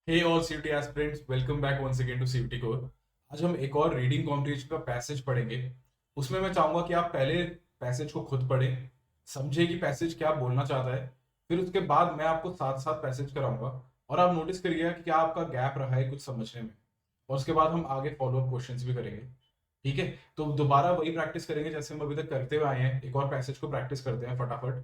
Hey all CUET aspirants, welcome back once again to CUET core. आज हम एक और रीडिंग कॉम्पिटिशन का पैसेज पढ़ेंगे। उसमें मैं चाहूंगा कि आप पहले पैसेज को खुद पढ़ें, समझे कि पैसेज क्या बोलना चाहता है। फिर उसके बाद मैं आपको साथ साथ पैसेज कराऊंगा और आप नोटिस करिएगा कि क्या आपका गैप रहा है कुछ समझने में। और उसके बाद हम आगे फॉलो अप क्वेश्चंस भी करेंगे। ठीक है, तो दोबारा वही प्रैक्टिस करेंगे जैसे हम अभी तक करते हुए आए हैं। एक और पैसेज को प्रैक्टिस करते हैं फटाफट।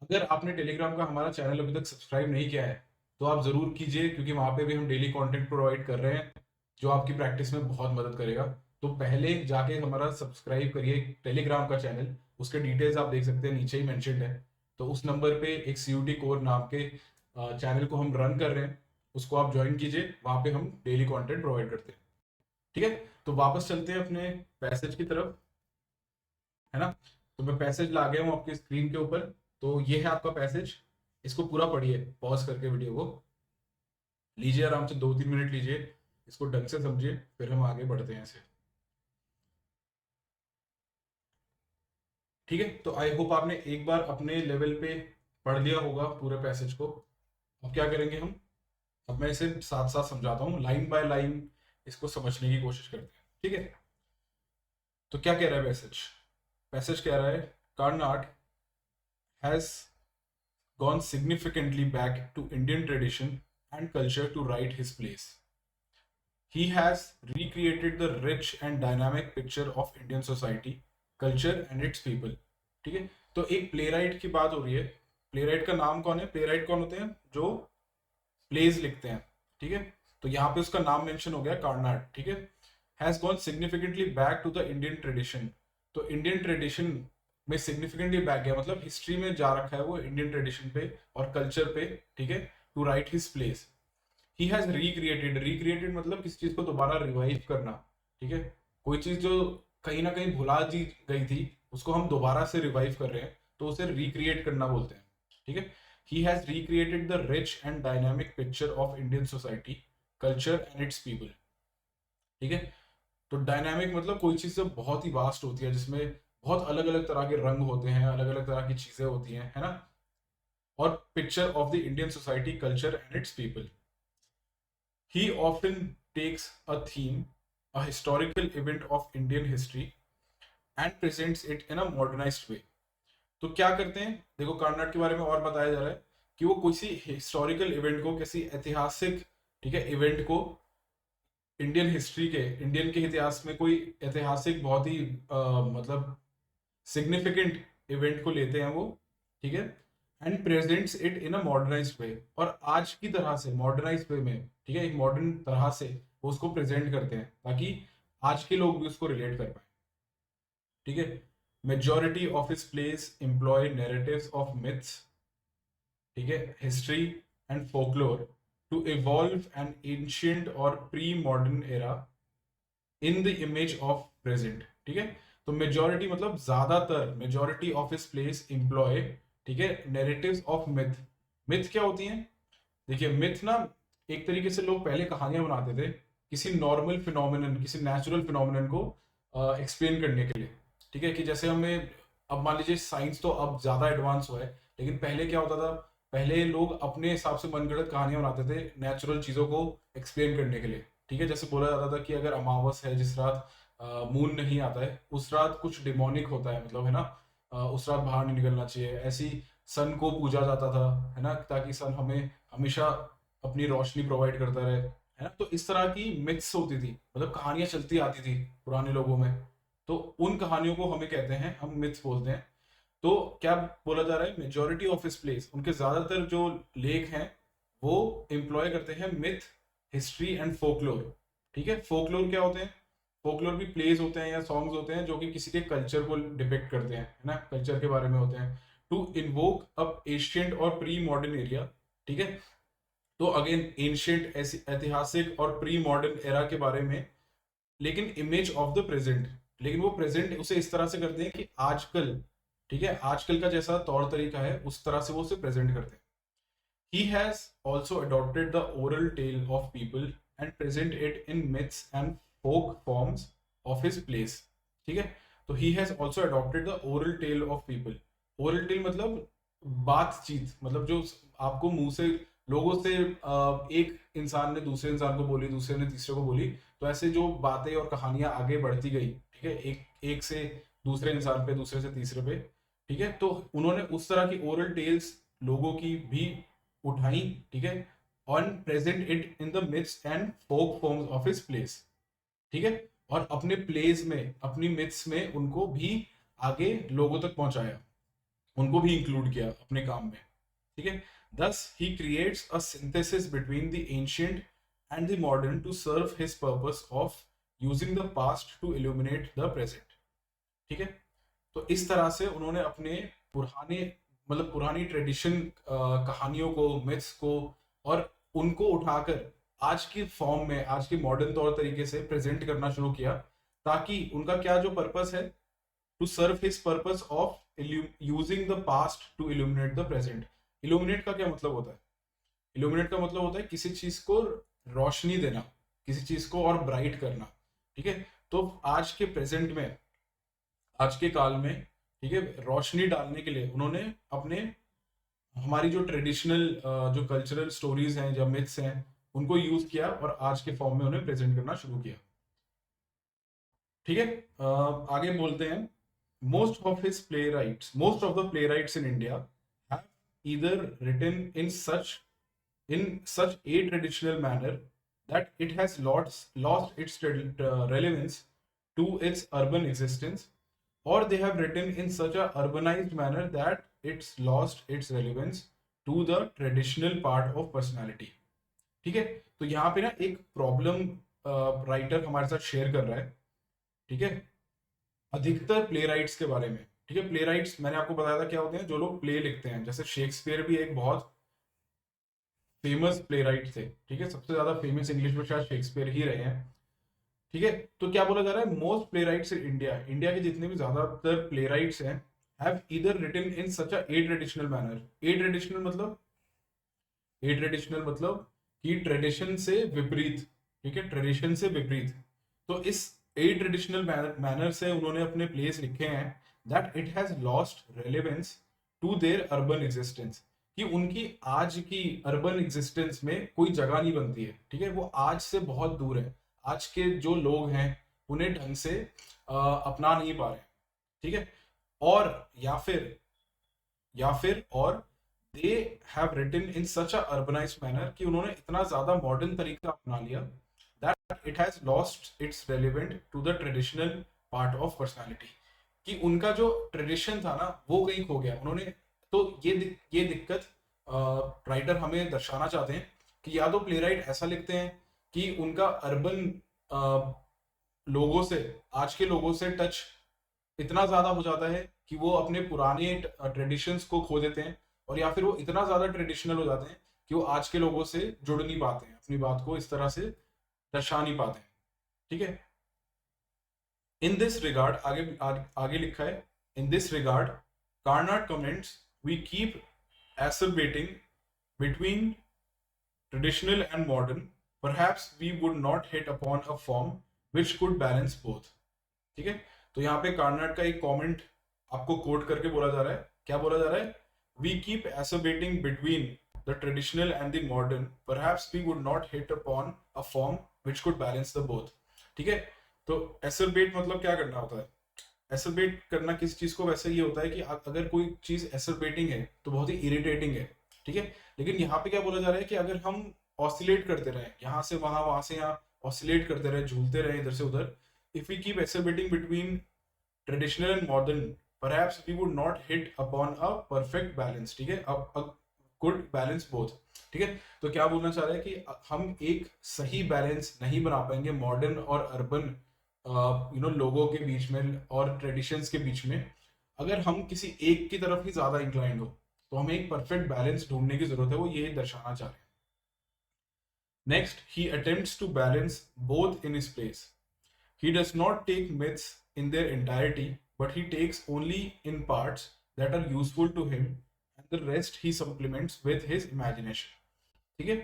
अगर आपने टेलीग्राम का हमारा चैनल अभी तक सब्सक्राइब नहीं किया है तो आप जरूर कीजिए, क्योंकि वहां पे भी हम डेली कंटेंट प्रोवाइड कर रहे हैं जो आपकी प्रैक्टिस में बहुत मदद करेगा। तो पहले जाके हमारा सब्सक्राइब करिए टेलीग्राम का चैनल। उसके डिटेल्स आप देख सकते हैं, नीचे ही मेंशन्ड है। तो उस नंबर पे एक सीयूटी कोर नाम के चैनल को हम रन कर रहे हैं, उसको आप ज्वाइन कीजिए। वहां पे हम डेली कंटेंट प्रोवाइड करते हैं। ठीक है, तो वापस चलते हैं अपने पैसेज की तरफ, है ना। तो मैं पैसेज ला गया हूँ आपकी स्क्रीन के ऊपर। तो ये है आपका पैसेज। इसको पूरा पढ़िए, पॉज करके वीडियो को लीजिए, आराम से 2-3 मिनट लीजिए, इसको ढंग से समझिए, फिर हम आगे बढ़ते हैं ऐसे। ठीक है, तो आई होप आपने एक बार अपने लेवल पे पढ़ लिया होगा पूरे पैसेज को। अब क्या करेंगे हम, अब मैं इसे साथ साथ समझाता हूँ, लाइन बाय लाइन इसको समझने की कोशिश करते हैं। ठीक है, तो क्या कह रहा है पैसेज। पैसेज कह रहा है, Karnat has gone significantly back to Indian tradition and culture to write his plays. He has recreated the rich and dynamic picture of Indian society, culture and its people. ठीक है, तो एक प्ले राइट की बात हो रही है। प्ले राइट का नाम कौन है? प्ले राइट कौन होते हैं? जो प्लेज लिखते हैं। ठीक है, तो यहाँ पे उसका नाम मेंशन हो गया, कार्नाट। ठीक है, has gone significantly back to the Indian tradition. तो इंडियन ट्रेडिशन में सिग्निफिकेंटली बैक गया, मतलब हिस्ट्री में जा रखा है वो इंडियन ट्रेडिशन पे और कल्चर पे। ठीक है, to write his plays. He has recreated, recreated मतलब किसी चीज को दोबारा रिवाइव करना। ठीक है, कोई चीज जो कहीं ना कहीं भुला जी गई थी उसको हम दोबारा से रिवाइव कर रहे हैं, तो उसे रिक्रिएट करना बोलते हैं। ठीक है, ही has recreated the rich and dynamic picture of Indian society, culture and its people. ठीक है, तो डायनामिक मतलब कोई चीज जब बहुत ही वास्ट होती है, जिसमें बहुत अलग अलग तरह के रंग होते हैं, अलग अलग तरह की चीजें होती हैं, है ना। और picture of the Indian society, culture and its people. He often takes a theme, a historical event of Indian history, and presents it in a modernized way. तो क्या करते हैं, देखो कार्नाट के बारे में और बताया जा रहा है कि वो किसी हिस्टोरिकल इवेंट को, किसी ऐतिहासिक, ठीक है, इवेंट को इंडियन हिस्ट्री के, इंडियन के इतिहास में कोई ऐतिहासिक बहुत ही मतलब सिग्निफिकेंट इवेंट को लेते हैं वो। ठीक है, and presents it in a modernised way, और आज की तरह से मॉडर्नाइज्ड वे में, ठीक है, एक मॉडर्न तरह से वो उसको प्रेजेंट करते हैं ताकि आज के लोग भी उसको रिलेट कर पाए। ठीक है, majority of his plays employ narratives of myths, ठीक है, history and folklore to evolve an ancient और pre modern era in the image of present. ठीक है, तो मेजॉरिटी मतलब ज्यादातर, majority of his plays employ, ठीक है, नैरेटिव्स ऑफ मिथ। मिथ क्या होती हैं? देखिए मिथ ना, एक तरीके से लोग पहले कहानियां बनाते थे किसी नॉर्मल फिनोमिनन, किसी नेचुरल फिनोमिनन को एक्सप्लेन करने के लिए। ठीक है, कि जैसे हमें, अब मान लीजिए साइंस तो अब ज्यादा एडवांस हुआ है, लेकिन पहले क्या होता था, पहले लोग अपने हिसाब से मनगढ़ंत कहानियां बनाते थे नेचुरल चीजों को एक्सप्लेन करने के लिए। ठीक है, जैसे बोला जाता था कि अगर अमावस है, जिस रात मून नहीं आता है, उस रात कुछ डिमोनिक होता है, मतलब, है ना, उस रात बाहर नहीं निकलना चाहिए। ऐसी सन को पूजा जाता था, है ना, ताकि सन हमें हमेशा अपनी रोशनी प्रोवाइड करता रहे, है ना। तो इस तरह की मिथ्स होती थी, मतलब कहानियां चलती आती थी पुराने लोगों में। तो उन कहानियों को हमें कहते हैं, हम मिथ्स बोलते हैं। तो क्या बोला जा रहा है, मेजोरिटी ऑफ हिज प्लेस, उनके ज्यादातर जो लेख हैं वो एम्प्लॉय करते हैं मिथ, हिस्ट्री एंड फोकलोर। ठीक है, फोकलोर क्या होते हैं? फोकलोर भी प्लेज होते हैं या सॉन्ग्स होते हैं जो कि किसी के कल्चर को डिपिक्ट करते हैं, है ना, कल्चर के बारे में होते हैं। टू इन्वोक अप एशियंट और प्री मॉडर्न एरिया। ठीक है, तो अगेन एंशियंट, ऐतिहासिक और प्री मॉडर्न एरा के बारे में, लेकिन इमेज ऑफ द प्रेजेंट। लेकिन वो प्रेजेंट उसे इस तरह से करते हैं कि आजकल, ठीक है, आजकल का जैसा तौर तरीका है उस तरह से वो उसे प्रेजेंट करते हैं। He has also adopted the oral tale of people and present it in myths and folk forms of his plays. ठीक है, तो he has also adopted the oral tale of people. Oral tale मतलब बातचीत, मतलब जो आपको मुंह से लोगों से एक इंसान ने दूसरे इंसान को बोली, दूसरे ने तीसरे को बोली, तो ऐसे जो बातें और कहानियां आगे बढ़ती गई, ठीक है, एक एक से दूसरे इंसान पे, दूसरे से तीसरे पे, ठीक है, तो उन्होंने उस तरह की ओरल टेल्स लोगों की भी उठाई, ठीक है, और present it in the myths and folk forms of his plays, ठीक है, और अपने प्लेस में, अपनी मिथ्स में उनको भी आगे लोगों तक पहुंचाया, उनको भी इंक्लूड किया अपने काम में, ठीक है। Thus, he creates a synthesis between the ancient and the modern to serve his purpose of using the past to illuminate the present, ठीक है। तो इस तरह से उन्होंने अपने पुराने, मतलब पुरानी ट्रेडिशन, कहानियों को, मिथ्स को, और उनको उठाकर आज की फॉर्म में, आज के मॉडर्न तौर तरीके से प्रेजेंट करना शुरू किया, ताकि उनका क्या जो पर्पस है, to serve his purpose of using the past to illuminate the present. Illuminate का क्या मतलब होता है? इल्यूमिनेट का मतलब होता है किसी चीज को रोशनी देना, किसी चीज को और ब्राइट करना, ठीक है। तो आज के प्रेजेंट में, आज के काल में, ठीक है, रोशनी डालने के लिए उन्होंने अपने, हमारी जो ट्रेडिशनल, जो कल्चरल स्टोरीज हैं, जो मिथ्स हैं, उनको यूज किया और आज के फॉर्म में उन्हें प्रेजेंट करना शुरू किया, ठीक है। आगे बोलते हैं, most of the playwrights in India have either written in such a traditional manner that it has lost its relevance to its urban existence, or they have written in such a urbanized manner that it's lost its relevance to the traditional part of personality, ठीक है। तो यहाँ पे ना एक problem writer हमारे साथ share कर रहा है, ठीक है, अधिकतर प्ले राइट्स के बारे में, ठीक है। प्ले राइट्स मैंने आपको बताया था क्या होते हैं, जो लोग प्ले लिखते हैं, जैसे शेक्सपियर भी एक बहुत फेमस प्ले राइट थे, ठीक है, सबसे ज्यादा फेमस इंग्लिश में शायद शेक्सपियर ही रहे हैं, ठीक है। तो क्या बोला जा रहा है, most playwrights in India, India के जितने भी ज्यादातर प्ले राइट्स हैं, have either written in such a a traditional manner. A traditional मतलब, ए ट्रेडिशनल मतलब कि ट्रेडिशन से विपरीत, ठीक है, ट्रेडिशन से विपरीत। तो इस ए ट्रेडिशनल मैनर से उन्होंने अपने प्लेस लिखे हैं, that it has lost relevance to their urban existence, कि उनकी आज की अर्बन एग्जिस्टेंस में कोई जगह नहीं बनती है, ठीक है, वो आज से बहुत दूर है, आज के जो लोग हैं उन्हें ढंग से अपना नहीं पा रहे, ठीक है। और या फिर और they have written in such a urbanized manner, कि उन्होंने इतना ज्यादा मॉडर्न तरीका अपना लिया that it has lost its relevant to the traditional part of personality, कि उनका जो ट्रेडिशन था ना वो कहीं खो गया उन्होंने। तो ये दिक्कत राइटर हमें दर्शाना चाहते हैं कि या तो प्ले राइट ऐसा लिखते हैं कि उनका अर्बन लोगों से, आज के लोगों से टच इतना ज्यादा हो जाता है कि वो अपने पुराने ट्रेडिशंस को खो देते हैं, और या फिर वो इतना ज्यादा ट्रेडिशनल हो जाते हैं कि वो आज के लोगों से जुड़ नहीं पाते हैं, अपनी बात को इस तरह से दर्शा नहीं पाते हैं, ठीक है। इन दिस रिगार्ड, आगे लिखा है, in this regard Karnad comments, we keep exacerbating between traditional and modern, perhaps we would not hit upon a form which could balance both, ठीक है। तो यहाँ पे कार्नाट का एक कमेंट आपको कोट करके बोला जा रहा है, क्या बोला जा रहा है, we keep exacerbating between the traditional and the modern, perhaps we would not hit upon a form which could balance the both, ठीक है। तो एसरबेट मतलब क्या करना होता है, एसरबेट करना किसी चीज को वैसे ये होता है कि अगर कोई चीज एसरबेटिंग है तो बहुत ही इरिटेटिंग है, ठीक है। लेकिन यहाँ पे क्या बोला जा रहा है कि अगर हम ऑसिलेट करते रहे, यहाँ से वहां, वहां से यहाँ, ऑसिलेट करते रहे, झूलते रहे इधर से उधर, if we keep exacerbating between traditional and modern, perhaps we would not hit upon a perfect balance, ठीक है, गुड बैलेंस बोथ, ठीक है। तो क्या बोलना चाह रहा है कि हम एक सही बैलेंस नहीं बना पाएंगे मॉडर्न और अर्बन लोगों के बीच में और ट्रेडिशंस के बीच में, अगर हम किसी एक की तरफ ही ज्यादा इंक्लाइंड हो। तो हमें एक परफेक्ट बैलेंस ढूंढने की जरूरत है, वो ये दर्शाना चाह रहे हैं। Next, he attempts to balance both in his plays, he does not take myths in their entirety, but he takes only in parts that are useful to him, the rest he supplements with his imagination, ठीक है।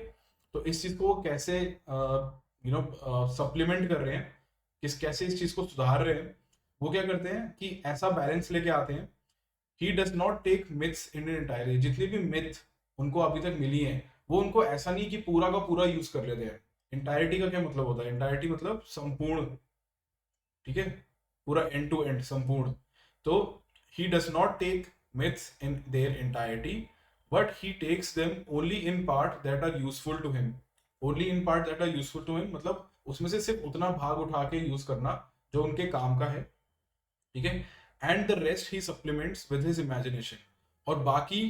तो इस चीज को कैसे supplement कर रहे हैं, कैसे इस चीज को सुधार रहे हैं, वो क्या करते हैं कि ऐसा बैलेंस लेके आते हैं। he does not take myths in an entirety, जितनी भी मिथ उनको अभी तक मिली हैं वो उनको ऐसा नहीं कि पूरा का पूरा यूज कर लेते हैं। इंटायरिटी का क्या मतलब होता है? इंटायरिटी मतलब संपूर्ण, ठीक है, पूरा एंड टू एंड संपूर्ण। तो he does not take myths in their entirety, but he takes them only in part that are useful to him. Only in part that are useful to him मतलब उसमें से सिर्फ उतना भाग उठा के यूज करना जो उनके काम का है, ठीक है। And the rest he supplements with his imagination, और बाकी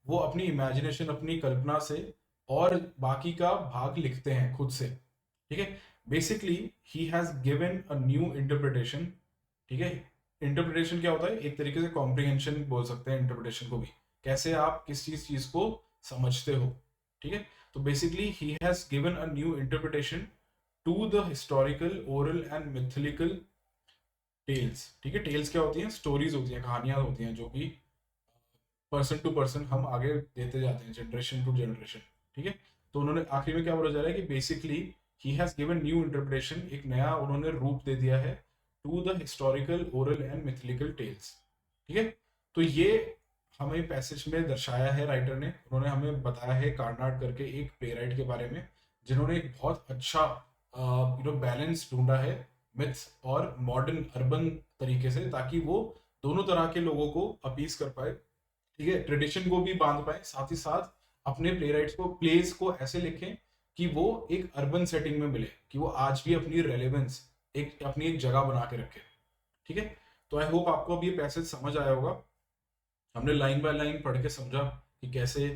वो अपनी इमेजिनेशन, अपनी कल्पना से और बाकी का भाग लिखते हैं खुद से, ठीक है। Basically he has given a new interpretation, ठीक है। इंटरप्रिटेशन क्या होता है? एक तरीके से कॉम्प्रिहेंशन बोल सकते हैं इंटरप्रिटेशन को भी, कैसे आप किसी चीज को समझते हो, ठीक है। तो basically he has given a new interpretation to the historical, oral and mythological tales, ठीक है। टेल्स क्या होती हैं? स्टोरीज होती हैं, कहानियां होती हैं, जो कि पर्सन टू पर्सन हम आगे देते जाते हैं, जनरेशन टू जनरेशन, ठीक है। तो उन्होंने आखिर में क्या बोला जा रहा है कि basically he has given new interpretation, एक नया उन्होंने रूप दे दिया है to the historical, oral and mythological tales, ठीक है। तो ये हमें पैसेज में दर्शाया है राइटर ने, उन्होंने हमें बताया है कार्नाड करके एक प्ले के बारे में, जिन्होंने एक बहुत अच्छा बैलेंस ढूंढा है मिथ्स और मॉडर्न अर्बन तरीके से, ताकि वो दोनों तरह के लोगों को अपीज कर पाए, ठीक है, ट्रेडिशन को भी बांध पाए, साथ ही साथ अपने प्लेस को ऐसे लिखें कि वो एक अर्बन सेटिंग में मिले, कि वो आज भी अपनी रेलेवेंस, अपनी एक जगह बना के रखे, ठीक है। तो आई होप आपको अब ये पैसेज समझ आया होगा। हमने लाइन बाय लाइन पढ़ के समझा कि कैसे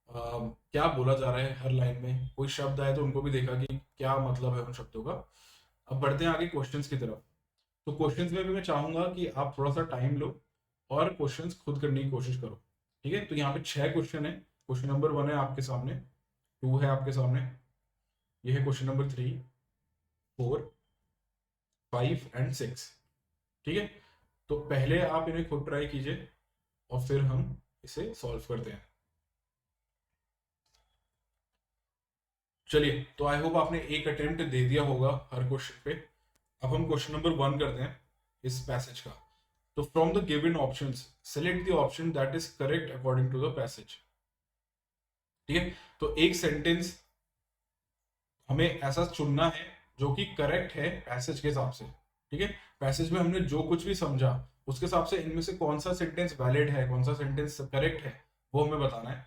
क्या बोला जा रहा है हर लाइन में, कोई शब्द आए तो उनको भी देखा कि क्या मतलब है उन शब्दों का। अब बढ़ते हैं आगे क्वेश्चंस की तरफ। तो क्वेश्चंस में भी मैं चाहूंगा कि आप थोड़ा सा टाइम लो और क्वेश्चंस खुद करने की कोशिश करो, ठीक है। तो यहाँ पे 6 क्वेश्चन है। क्वेश्चन नंबर 1 है आपके सामने, 2 है आपके सामने, ये है क्वेश्चन नंबर 3, 4, 5 एंड 6, ठीक है। तो पहले आप इन्हें खुद ट्राई कीजिए और फिर हम इसे सॉल्व करते हैं। चलिए, तो आई होप आपने एक अटेम्प्ट दे दिया होगा हर क्वेश्चन पे। अब हम क्वेश्चन नंबर 1 करते हैं इस पैसेज का। तो from the given options select the option that is correct according to the passage, ठीक है। तो एक सेंटेंस हमें ऐसा चुनना है जो कि करेक्ट है पैसेज के हिसाब से, ठीक है। पैसेज में हमने जो कुछ भी समझा उसके हिसाब से इनमें से कौन सा सेंटेंस वैलिड है, कौन सा सेंटेंस करेक्ट है, वो हमें बताना है।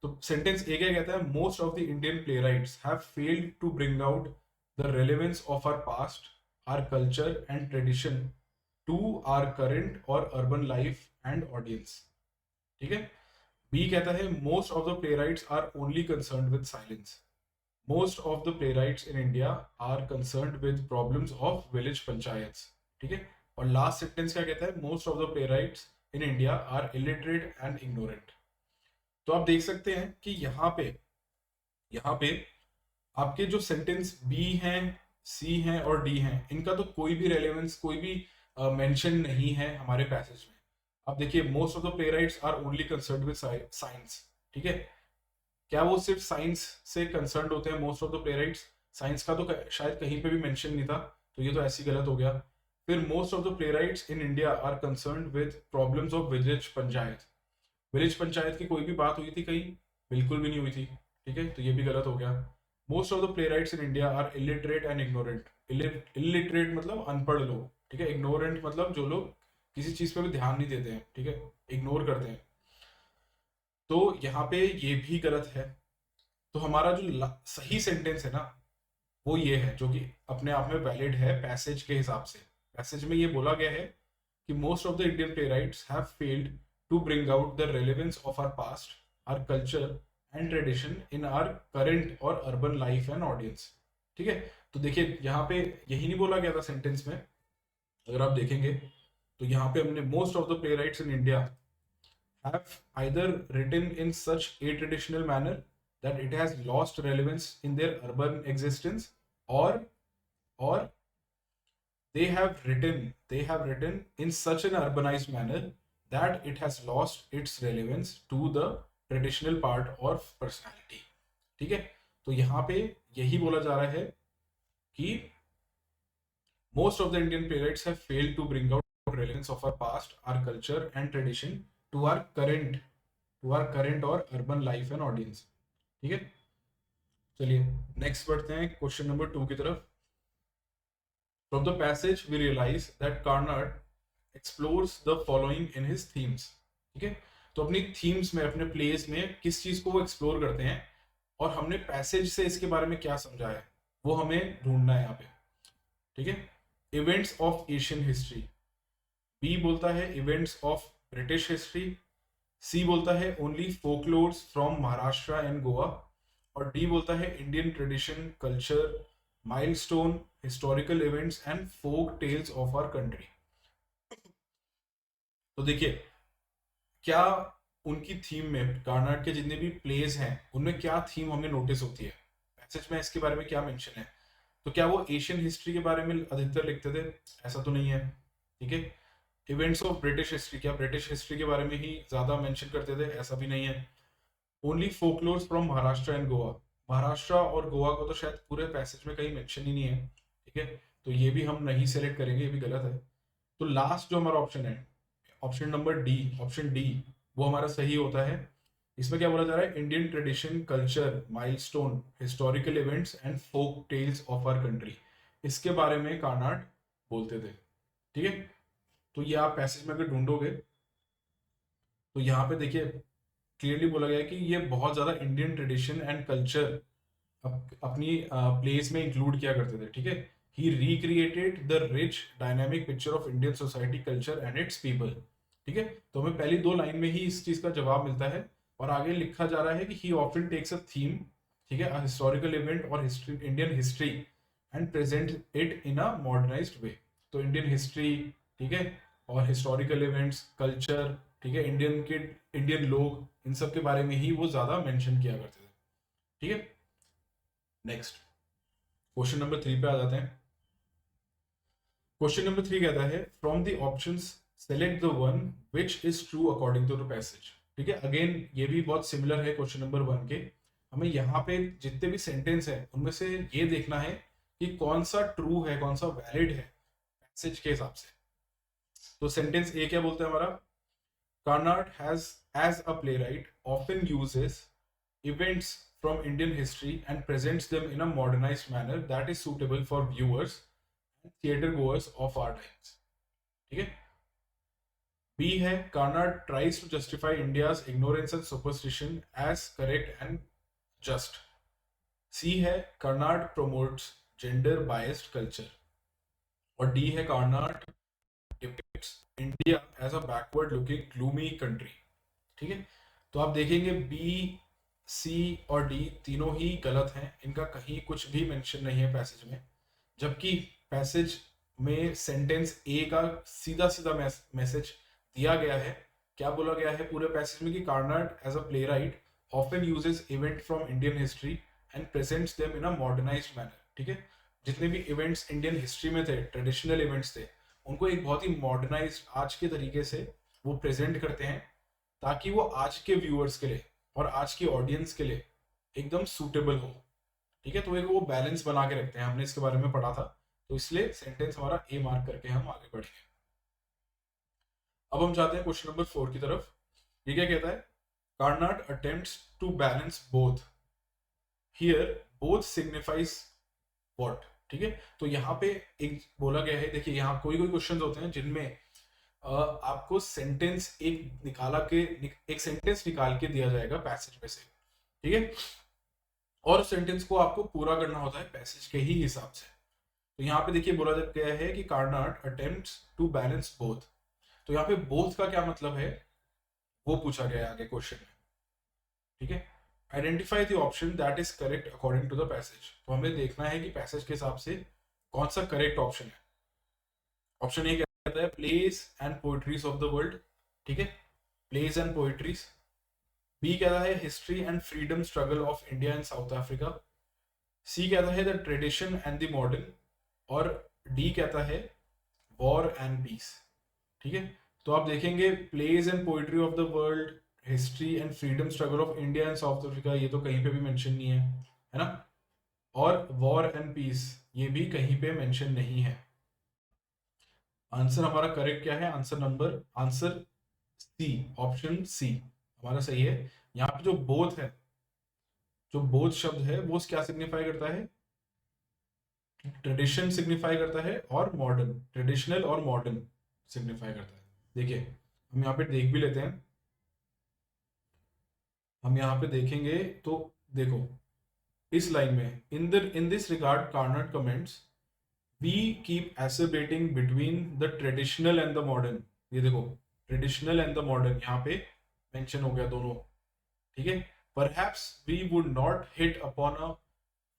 तो सेंटेंस ए क्या कहता है? Most of the Indian playwrights have failed to bring out the relevance of our past, our culture and tradition to our current और अर्बन लाइफ एंड ऑडियंस, ठीक है। बी कहता है most of the playwrights are only concern with silence. Most of the playwrights in India are concerned with problems of village panchayats, ठीक है। और last sentence क्या कहता है? Most of the playwrights in India are illiterate and ignorant। तो आप देख सकते हैं कि यहाँ पे आपके जो सेंटेंस बी हैं, सी हैं और डी हैं, इनका तो कोई भी रेलेवेंस, कोई भी मेंशन नहीं है हमारे पैसेज में। आप देखिए, most of the playwrights are only concerned with science, ठीक है। क्या वो सिर्फ साइंस से कंसर्न होते हैं मोस्ट ऑफ द प्लेराइट्स? साइंस का तो शायद कहीं पे भी मेंशन नहीं था, तो ये तो ऐसी गलत हो गया। फिर most of the playwrights in India are concern with problems of village panchayat. Village panchayat की कोई भी बात हुई थी कहीं? बिल्कुल भी नहीं हुई थी, ठीक है, तो ये भी गलत हो गया। Most of the playwrights in India are illiterate and ignorant. Illiterate मतलब अनपढ़ लोग, ठीक है। इग्नोरेंट मतलब जो लोग किसी चीज पे भी ध्यान नहीं देते हैं, ठीक है, इग्नोर करते हैं। तो यहाँ पे ये भी गलत है। तो हमारा जो सही सेंटेंस है ना, वो ये है जो कि अपने आप में वैलिड है पैसेज के हिसाब से। पैसेज में ये बोला गया है कि most of the Indian playwrights have failed to bring out the relevance of our past, our culture and tradition in our current और अर्बन लाइफ एंड ऑडियंस, ठीक है। तो देखिए, यहाँ पे यही नहीं बोला गया था सेंटेंस में, अगर आप देखेंगे तो यहाँ पे हमने most of the playwrights in India have either written in such a traditional manner that it has lost relevance in their urban existence, or they have written in such an urbanized manner that it has lost its relevance to the traditional part of personality, ठीक है। तो यहाँ पे यही बोला जा रहा है कि most of the Indian playwrights have failed to bring out relevance of our past, our culture and tradition to our current और अर्बन लाइफ एंड ऑडियंस, ठीक है। चलिए नेक्स्ट बढ़ते हैं क्वेश्चन नंबर 2 की तरफ। From the passage we realise that Karnad explores the following in his themes. ठीक है, तो अपनी थीम्स में, अपने प्लेस में किस चीज को वो एक्सप्लोर करते हैं और हमने पैसेज से इसके बारे में क्या समझा है वो हमें ढूंढना है यहाँ पे। ठीक है, events of Asian history, B बोलता है events of British history, C बोलता है only folklores from Maharashtra and Goa, और डी बोलता है Indian tradition culture milestone historical events and folk tales of our country. तो देखिए क्या उनकी थीम में, कार्नाड के जितने भी प्लेस हैं उनमें क्या थीम हमें नोटिस होती है, पैसेज में इसके बारे में क्या मेंशन है। तो क्या वो एशियन हिस्ट्री के बारे में अधिकतर लिखते थे? ऐसा तो नहीं है। ठीक है, इवेंट्स ऑफ ब्रिटिश हिस्ट्री, क्या ब्रिटिश हिस्ट्री के बारे में ही ज्यादा मेंशन करते थे? ऐसा भी नहीं है। Only folklores from Maharashtra and Goa, Maharashtra और गोवा को तो शायद पूरे पैसेज में कहीं मेंशन ही नहीं है। ठीक है, तो ये भी हम नहीं सेलेक्ट करेंगे, ये भी गलत है। तो लास्ट जो हमारा ऑप्शन है, option number D, option D, वो हमारा सही होता है। इसमें क्या बोला जा रहा है? Indian tradition culture milestone historical events and folk tales of our country, इसके बारे में कार्नाड बोलते थे। ठीक है, तो ये आप पैसेज में अगर ढूंढोगे तो यहाँ पे देखिए क्लियरली बोला गया है कि ये बहुत ज्यादा इंडियन ट्रेडिशन एंड कल्चर अपनी प्लेस में इंक्लूड किया करते थे। ठीक है, he recreated the rich dynamic picture of Indian society culture and its people. ठीक है, तो हमें पहली दो लाइन में ही इस चीज का जवाब मिलता है, और आगे लिखा जा रहा है कि he often takes a theme, ठीक है, हिस्टोरिकल इवेंट और history, Indian history and present it in a modernised way. तो इंडियन हिस्ट्री, ठीक है, और हिस्टोरिकल इवेंट्स, कल्चर, ठीक है, इंडियन के, इंडियन लोग, इन सब के बारे में ही वो ज्यादा मेंशन किया करते थे। ठीक है, नेक्स्ट क्वेश्चन नंबर 3 पे आ जाते हैं। क्वेश्चन नंबर 3 कहता है from the options select the one which is true according to the passage. ठीक है, अगेन ये भी बहुत सिमिलर है क्वेश्चन नंबर 1 के। हमें यहाँ पे जितने भी सेंटेंस है उनमें से ये देखना है कि कौन सा ट्रू है, कौन सा वैलिड है पैसेज के हिसाब से। तो सेंटेंस ए क्या बोलते हैं हमारा? Karnad has as a playwright often uses events from Indian history and presents them in a modernized manner that is suitable for viewers and theater goers of our times। ठीक है, बी है Karnad tries to justify India's ignorance and superstition as correct and just। सी है Karnad promotes gender biased culture, और D है Karnad depicts India as a backward looking gloomy country। ठीक है, तो आप देखेंगे बी, सी और डी तीनों ही गलत हैं, इनका कहीं कुछ भी मेंशन नहीं है पैसेज में। जबकि पैसेज में सेंटेंस ए का सीधा सीधा मैसेज दिया गया है। क्या बोला गया है पूरे पैसेज में? कि Karnad as a playwright often uses event from Indian history and presents them in a modernized manner. ठीक है, जितने भी इवेंट्स इंडियन हिस्ट्री में थे, ट्रेडिशनल इवेंट्स थे, उनको एक बहुत ही मॉडर्नाइज्ड आज के तरीके से वो प्रेजेंट करते हैं, ताकि वो आज के व्यूअर्स के लिए और आज की ऑडियंस के लिए एकदम सूटेबल हो। ठीक है, तो एक वो बैलेंस बना के रखते हैं, हमने इसके बारे में पढ़ा था, तो इसलिए सेंटेंस हमारा ए मार्क करके हम आगे बढ़ेंगे। अब हम जाते हैं क्वेश्चन नंबर 4 की तरफ। ये क्या कहता है? Karnad attempts to balance both, here both signifies what. ठीक है, तो यहाँ पे एक बोला गया है, देखिए यहाँ कोई कोई क्वेश्चंस होते हैं जिनमें आपको सेंटेंस एक निकाला के, एक सेंटेंस निकाल के दिया जाएगा पैसेज में से। ठीक है, और सेंटेंस को आपको पूरा करना होता है पैसेज के ही हिसाब से। तो यहाँ पे देखिए बोला गया है कि Karnad attempts to balance both. तो यहाँ पे बोथ का क्या मतलब है वो पूछा गया है आगे क्वेश्चन में। ठीक है, identify the option that is correct according to the passage. तो हमें देखना है कि पैसेज के हिसाब से कौन सा करेक्ट ऑप्शन है। ऑप्शन ए कहता है plays and poetries of the world. ठीक है, प्लेस एंड पोएट्रीज। बी कहता है history and freedom struggle of India and South Africa. C कहता है the tradition and the modern, और डी कहता है वॉर एंड पीस। ठीक है, तो आप देखेंगे place and poetry of the world, history and freedom struggle of India and South Africa, ये तो कहीं पे भी मेंशन नहीं है ना, और वॉर एंड पीस ये भी कहीं पे मेंशन नहीं है। आंसर हमारा करेक्ट क्या है? आंसर सी, ऑप्शन सी हमारा सही है। यहाँ पे जो बोथ है जो बोथ शब्द है वो क्या सिग्निफाई करता है, ट्रेडिशन सिग्निफाई करता है और मॉडर्न, ट्रेडिशनल और मॉडर्न सिग्निफाई करता है। देखिए हम यहाँ पे देख भी लेते हैं, हम यहाँ पे देखेंगे तो देखो इस लाइन में in this regard Karnad comments we keep exacerbating between the traditional and the modern. ये देखो ट्रेडिशनल एंड द मॉडर्न यहाँ पे मेंशन हो गया दोनों, ठीक है। Perhaps we would not hit upon a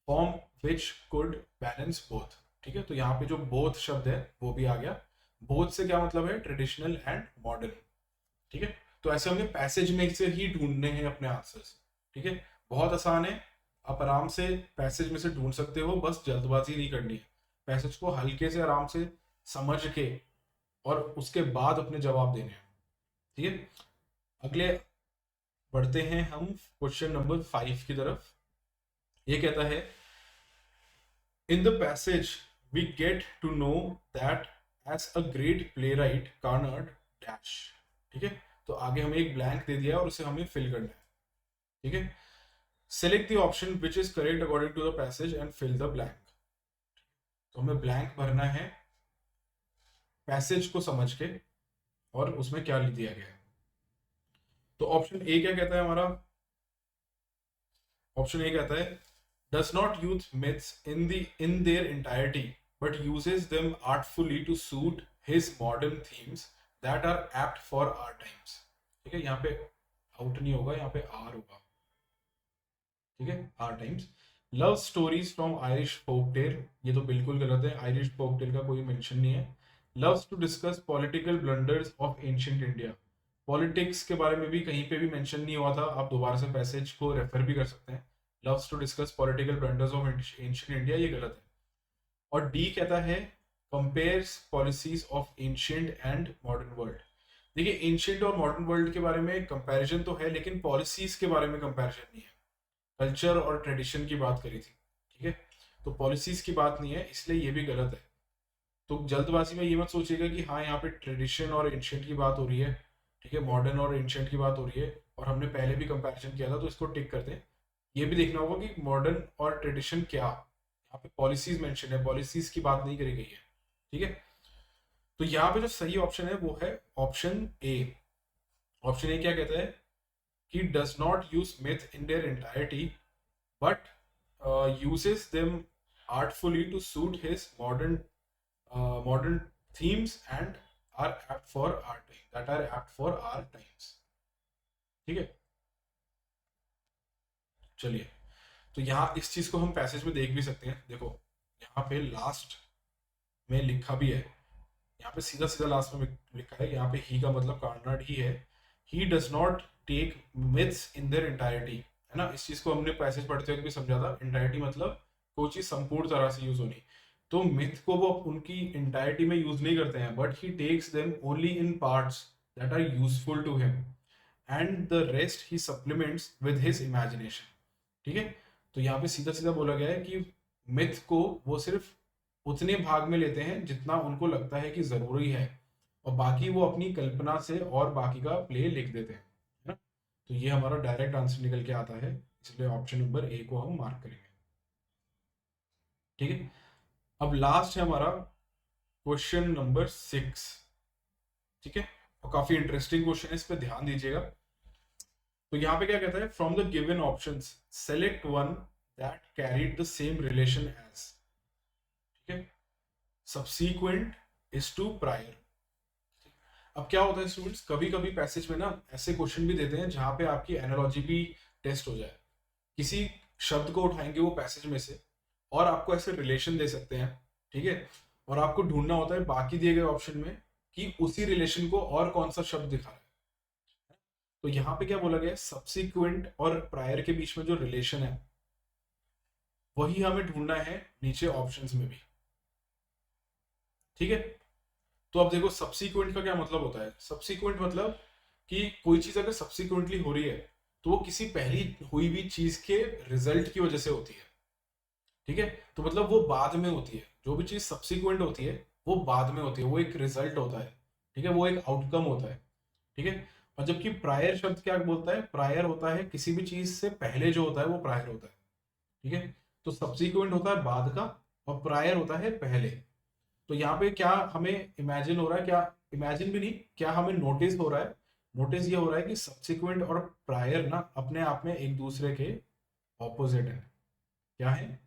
form which could balance both, ठीक है। तो यहाँ पे जो बोथ शब्द है वो भी आ गया। बोथ से क्या मतलब है, ट्रेडिशनल एंड मॉडर्न, ठीक है। तो ऐसे हमें पैसेज में से ही ढूंढने हैं अपने आंसर्स, ठीक है। बहुत आसान है, आप आराम से पैसेज में से ढूंढ सकते हो, बस जल्दबाजी नहीं करनी है। पैसेज को हल्के से आराम से समझ के और उसके बाद अपने जवाब देने हैं, ठीक है। अगले बढ़ते हैं हम क्वेश्चन नंबर 5 की तरफ। ये कहता है in the passage we get to know that as a great playwright Karnad dash, ठीक है। तो आगे हमें एक ब्लैंक दे दिया है और उसे हमें फिल करना है, ठीक है। Select the option which is correct according to the passage and fill the blank. तो हमें ब्लैंक भरना है पैसेज को समझ के और उसमें क्या लिख दिया गया है। तो ऑप्शन ए क्या कहता है हमारा, ऑप्शन ए कहता है does not use myths in their entirety but uses them artfully to suit his modern themes that are apt for our times, ठीक है। यहाँ पे आउट नहीं होगा, यहाँ पे आर होगा, ठीक है, our times. Love stories from Irish folktale, ये तो बिल्कुल गलत है, आयरिश फोकटेल का कोई मेंशन नहीं है। Loves to discuss political blunders of ancient India, politics के बारे में भी कहीं पे भी मेंशन नहीं हुआ था, आप दोबारा से पैसेज को रेफर भी कर सकते हैं। Loves to discuss political blunders of ancient India, ये गलत है। और डी कहता है compares policies of ancient and modern world. देखिए एंशिएंट और मॉडर्न वर्ल्ड के बारे में कंपैरिजन तो है, लेकिन पॉलिसीज के बारे में कंपैरिजन नहीं है। कल्चर और ट्रेडिशन की बात करी थी, ठीक है, तो पॉलिसीज की बात नहीं है, इसलिए ये भी गलत है। तो जल्दबाजी में ये मत सोचिएगा कि हाँ यहाँ पे ट्रेडिशन और एंशिएंट की बात हो रही है, ठीक है, मॉडर्न और एंशिएंट की बात हो रही है और हमने पहले भी कंपैरिजन किया था तो इसको टिक करते हैं। ये भी देखना होगा कि मॉडर्न और ट्रेडिशन क्या, यहाँ पे पॉलिसीज मेंशन है, पॉलिसीज की बात नहीं करी गई है, ठीक है। तो यहाँ पे जो सही ऑप्शन है वो है ऑप्शन ए। ऑप्शन ए क्या कहता है कि does not use myth in their entirety but uses them artfully to suit his modern themes and are apt for our time, that are apt for our times, ठीक है। चलिए तो यहाँ इस चीज को हम पैसेज में देख भी सकते हैं, देखो यहाँ पे लास्ट में लिखा भी है, यहाँ पे सीधा सीधा लास्ट में लिखा है, यहाँ पे ही का मतलब कार्नाड ही है। He does not take myths in their entirety, है ना, इस चीज को हमने पैसेज पढ़ते हुए भी समझा था। एंटायरिटी मतलब कोई चीज संपूर्ण तरह से यूज होनी, तो मिथ को वो उनकी एंटायरिटी में यूज नहीं करते हैं, but he takes them only in parts that are useful to him and the rest he supplements with his imagination, ठीक है। तो यहाँ पे सीधा सीधा बोला गया है कि मिथ को वो सिर्फ उतने भाग में लेते हैं जितना उनको लगता है कि जरूरी है, और बाकी वो अपनी कल्पना से और बाकी का प्ले लिख देते हैं, है ना। तो ये हमारा डायरेक्ट आंसर निकल के आता है, इसलिए ऑप्शन नंबर ए को हम मार्क करेंगे, ठीक है। अब लास्ट है हमारा क्वेश्चन नंबर 6, ठीक है, और काफी इंटरेस्टिंग क्वेश्चन है, इस पे ध्यान दीजिएगा। तो यहाँ पे क्या कहता है, from the given options select one that carried the same relation as, ठीक है, सबसीक्वेंट इज टू प्रायर। अब क्या होता है स्टूडेंट्स, कभी कभी पैसेज में ना ऐसे क्वेश्चन भी देते हैं जहां पे आपकी एनालॉजी भी टेस्ट हो जाए। किसी शब्द को उठाएंगे वो पैसेज में से और आपको ऐसे रिलेशन दे सकते हैं, ठीक है, और आपको ढूंढना होता है बाकी दिए गए ऑप्शन में कि उसी रिलेशन को और कौन सा शब्द दिखा रहा है। तो यहाँ पे क्या बोला गया है, सब्सिक्वेंट और प्रायर के बीच में जो रिलेशन है वही हमें ढूंढना है नीचे ऑप्शंस में भी, ठीक है। तो अब देखो सब्सिक्वेंट का क्या मतलब होता है, सब्सिक्वेंट मतलब कि कोई चीज अगर सब्सिक्वेंटली हो रही है तो वो किसी पहली हुई हुई चीज के रिजल्ट की वजह से होती है, ठीक है। तो मतलब वो बाद में होती है, जो भी चीज सब्सिक्वेंट होती है वो बाद में होती है, वो एक रिजल्ट होता है, ठीक है, वो एक आउटकम होता है, ठीक है। और जबकि प्रायर शब्द क्या बोलता है, प्रायर होता है किसी भी चीज से पहले जो होता है वो प्रायर होता है, ठीक है। तो सब्सिक्वेंट होता है बाद का, और प्रायर होता है पहले। तो यहाँ पे क्या हमें इमेजिन हो रहा है, क्या इमेजिन भी नहीं, क्या हमें नोटिस हो रहा है, नोटिस ये हो रहा है कि सब्सिक्वेंट और प्रायर ना अपने आप में एक दूसरे के ऑपोजिट है। क्या है?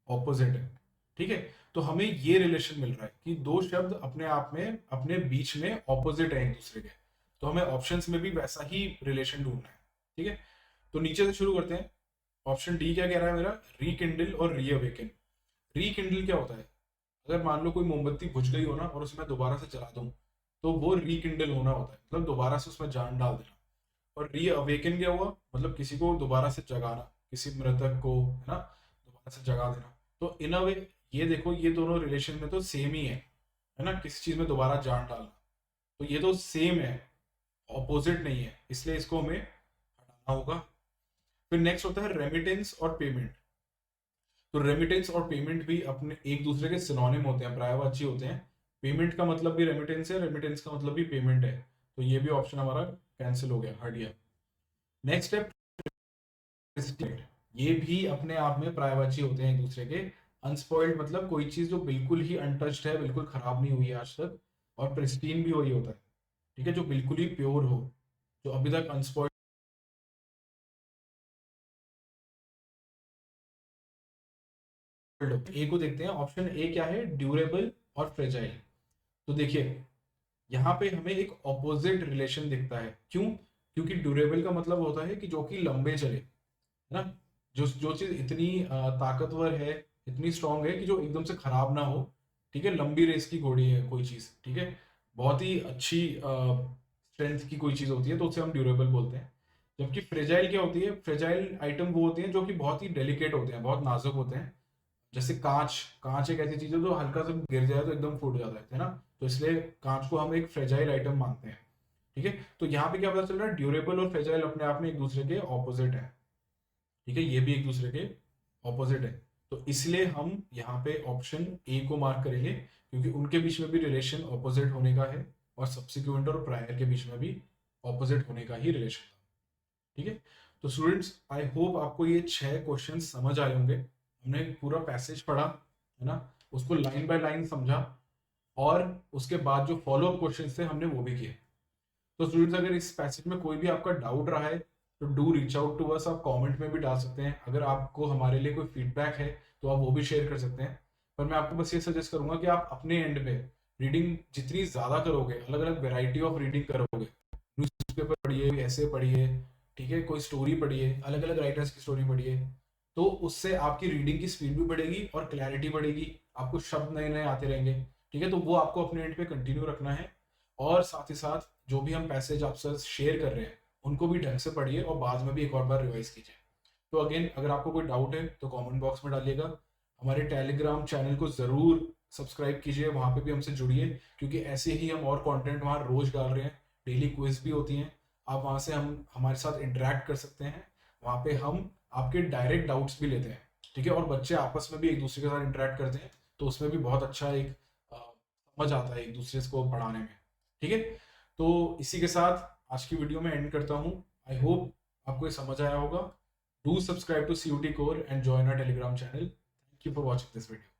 ऑपोजिट है, ठीक है। तो हमें ये रिलेशन मिल रहा है कि दो शब्द अपने आप में अपने बीच में ऑपोजिट है एक दूसरे के। तो हमें ऑप्शंस में भी वैसा ही रिलेशन ढूंढना है, ठीक है। तो नीचे से शुरू करते हैं। ऑप्शन डी क्या कह रहा है मेरा? रीकिंडल और रीअवेकन। रीकिंडल क्या होता है? अगर मान लो कोई मोमबत्ती बुझ गई हो ना और उसमें दोबारा से जला दूं, तो वो रीकिंडल होना होता है, मतलब दोबारा से उसमें जान डाल देना। और रीअवेकन क्या हुआ? मतलब किसी को दोबारा से जगाना, किसी मृतक को, है ना, दोबारा से जगा देना। तो इन अ वे ये देखो, ये दोनों रिलेशन में तो सेम ही है ना, किसी चीज में दोबारा जान डालना, तो ये तो सेम है, ऑपोजिट नहीं है, इसलिए इसको हमें हटाना होगा। फिर नेक्स्ट होता है रेमिटेंस और पेमेंट। तो रेमिटेंस और पेमेंट भी अपने एक दूसरे के सिनोनिम होते हैं, पर्यायवाची होते हैं। पेमेंट का मतलब भी रेमिटेंस है, रेमिटेंस का मतलब भी पेमेंट है। तो ये भी ऑप्शन हमारा कैंसिल हो गया, हट गया। नेक्स्ट है प्रेसिडेंट। ये भी अपने आप में पर्यायवाची होते हैं एक दूसरे के। अनस्पॉइल्ड मतलब कोई चीज जो बिल्कुल ही अनटच्ड है, बिल्कुल खराब नहीं हुई है आज तक। और प्रिस्टीन भी वही होता है, ठीक है, जो बिल्कुल ही प्योर हो, जो अभी तक अनस्पॉइल्ड हो। ए को देखते हैं, ऑप्शन ए क्या है? ड्यूरेबल और फ्रेजाइल। तो देखिए यहाँ पे हमें एक ऑपोजिट रिलेशन दिखता है। क्यों? क्योंकि ड्यूरेबल का मतलब होता है कि जो कि लंबे चले, है ना, जो जो चीज इतनी ताकतवर है, इतनी स्ट्रांग है कि जो एकदम से खराब ना हो, ठीक है, लंबी रेस की घोड़ी है कोई चीज, ठीक है, बहुत ही अच्छी स्ट्रेंथ की कोई चीज होती है, तो उसे हम ड्यूरेबल बोलते हैं। जबकि फ्रेजाइल क्या होती है? फ्रेजाइल आइटम वो होती हैं जो कि बहुत ही डेलिकेट होते हैं, बहुत नाजुक होते हैं। जैसे कांच, कांच एक ऐसी चीज है जो हल्का सा गिर जाए तो एकदम फूट जाता है ना। तो इसलिए कांच को हम एक फ्रेजाइल आइटम मानते हैं, ठीक है। तो यहाँ पे क्या पता चल रहा है? ड्यूरेबल और फ्रेजाइल अपने आप में एक दूसरे के ऑपोजिट है, ठीक है, ये भी एक दूसरे के ऑपोजिट है। तो इसलिए हम यहाँ पे ऑप्शन ए को मार्क करेंगे, क्योंकि उनके बीच में भी रिलेशन ऑपोजिट होने का है, और सब्सिक्वेंट और प्रायर के बीच में भी ऑपोजिट होने का ही रिलेशन था, ठीक है। तो स्टूडेंट्स, आई होप आपको ये 6 क्वेश्चन समझ आए होंगे। हमने पूरा पैसेज पढ़ा, है ना, उसको लाइन बाय लाइन समझा, और उसके बाद जो फॉलो अप क्वेश्चन थे हमने वो भी किए। तो स्टूडेंट्स, अगर इस पैसेज में कोई भी आपका डाउट रहा है तो do reach out to us. आप कमेंट में भी डाल सकते हैं। अगर आपको हमारे लिए कोई फीडबैक है तो आप वो भी शेयर कर सकते हैं। पर मैं आपको बस ये सजेस्ट करूंगा कि आप अपने एंड में रीडिंग जितनी ज्यादा करोगे, अलग अलग वेराइटी ऑफ रीडिंग करोगे, न्यूज़पेपर पढ़िए, ऐसे पढ़िए, ठीक है, कोई स्टोरी पढ़िए, अलग अलग राइटर्स की स्टोरी पढ़िए, तो उससे आपकी रीडिंग की स्पीड भी बढ़ेगी और क्लैरिटी बढ़ेगी, आपको शब्द नए नए आते रहेंगे, ठीक है। तो वो आपको अपने एंड पे कंटिन्यू रखना है। और साथ ही साथ जो भी हम पैसेज आपसे शेयर कर रहे हैं उनको भी ढंग से पढ़िए, और बाद में भी एक और बार रिवाइज कीजिए। तो अगेन, अगर आपको कोई डाउट है तो कमेंट बॉक्स में डालिएगा। हमारे टेलीग्राम चैनल को ज़रूर सब्सक्राइब कीजिए, वहाँ पे भी हमसे जुड़िए, क्योंकि ऐसे ही हम और कंटेंट वहाँ रोज डाल रहे हैं। डेली क्विज भी होती हैं, आप वहाँ से हम हमारे साथ इंटरेक्ट कर सकते हैं। वहाँ पे हम आपके डायरेक्ट डाउट्स भी लेते हैं, ठीक है, और बच्चे आपस में भी एक दूसरे के साथ इंटरेक्ट करते हैं, तो उसमें भी बहुत अच्छा एक समझ आता है एक दूसरे को पढ़ाने में, ठीक है। तो इसी के साथ आज की वीडियो में एंड करता हूँ। आई होप आपको ये समझ आया होगा। Do subscribe to CUT Core and join our Telegram channel. Thank you for watching this video.